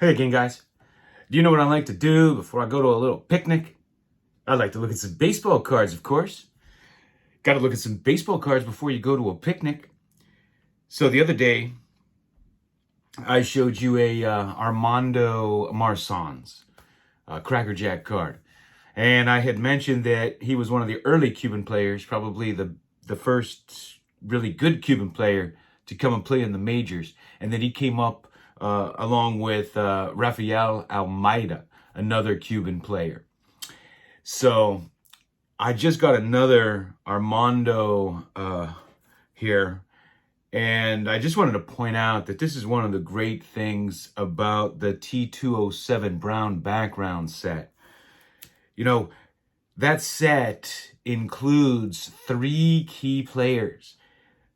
Hey again, guys. Do you know what I like to do before I go to a little picnic? I like to look at some baseball cards, of course. Got to look at some baseball cards before you go to a picnic. So the other day, I showed you a Armando Marsans Cracker Jack card. And I had mentioned that he was one of the early Cuban players, probably the first really good Cuban player to come and play in the majors. And then he came up along with Rafael Almeida, another Cuban player. So I just got another Armando here. And I just wanted to point out that this is one of the great things about the T207 brown background set. You know, that set includes 3 key players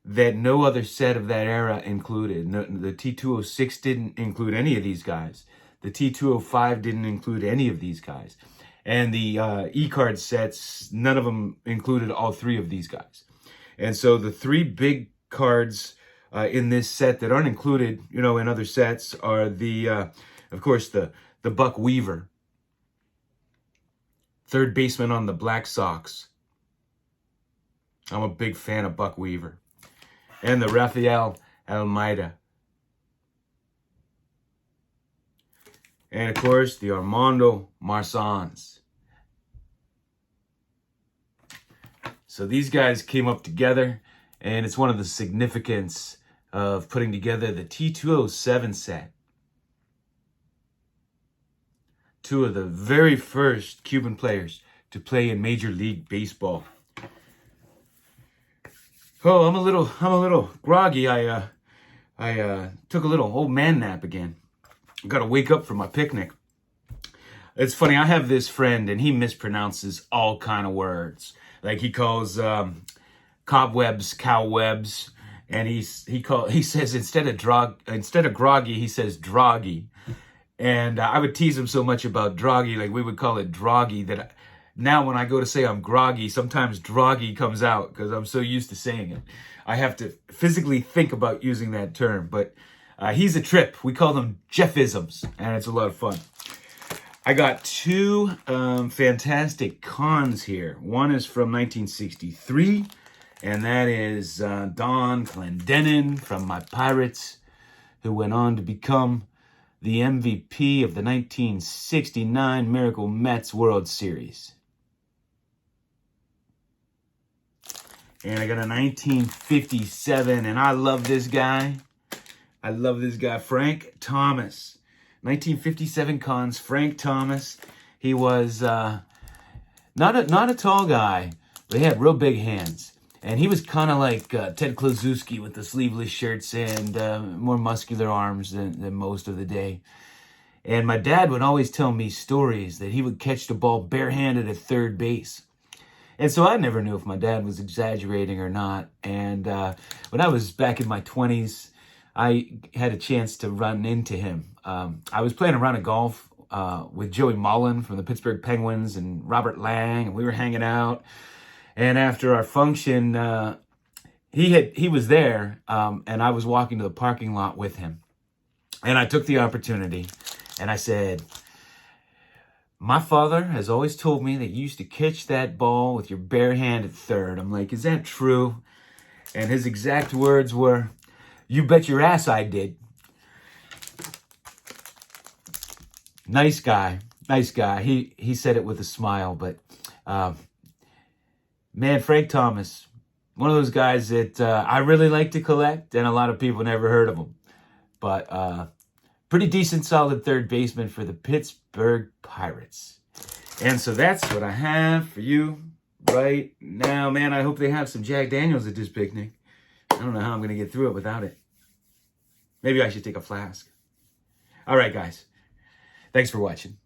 that no other set of that era included. The T206 didn't include any of these guys. The T205 didn't include any of these guys. And the E-card sets, none of them included all 3 of these guys. And so the 3 big cards in this set that aren't included, in other sets are the, of course, the Buck Weaver, third baseman on the Black Sox. I'm a big fan of Buck Weaver. And the Rafael Almeida. And of course, the Armando Marsans. So these guys came up together, and it's one of the significance of putting together the T207 set. 2 of the very first Cuban players to play in Major League Baseball. Oh, I'm a little groggy. I took a little old man nap again. Got to wake up for my picnic. It's funny. I have this friend, and he mispronounces all kind of words. Like he calls cobwebs cowwebs, and he says instead of groggy, he says droggy. And I would tease him so much about droggy, like we would call it droggy, that now when I go to say I'm groggy, sometimes droggy comes out because I'm so used to saying it. I have to physically think about using that term, but he's a trip. We call them Jeffisms, and it's a lot of fun. I got 2 fantastic cons here. One is from 1963, and that is Don Clendenin from my Pirates, who went on to become the MVP of the 1969 Miracle Mets World Series. And I got a 1957, and I love this guy. Frank Thomas. 1957 cons, Frank Thomas. He was not a tall guy, but he had real big hands. And he was kind of like Ted Kluszewski with the sleeveless shirts and more muscular arms than most of the day. And my dad would always tell me stories that he would catch the ball barehanded at third base. And so I never knew if my dad was exaggerating or not. And when I was back in my 20s, I had a chance to run into him. I was playing a round of golf with Joey Mullen from the Pittsburgh Penguins and Robert Lang, and we were hanging out. And after our function, he was there, and I was walking to the parking lot with him. And I took the opportunity, and I said, "My father has always told me that you used to catch that ball with your bare hand at third." I'm like, "Is that true?" And his exact words were, "You bet your ass I did." Nice guy. He said it with a smile, but man, Frank Thomas, one of those guys that I really like to collect, and a lot of people never heard of him. But pretty decent, solid third baseman for the Pittsburgh Pirates. And so that's what I have for you right now. Man, I hope they have some Jack Daniels at this picnic. I don't know how I'm going to get through it without it. Maybe I should take a flask. All right, guys. Thanks for watching.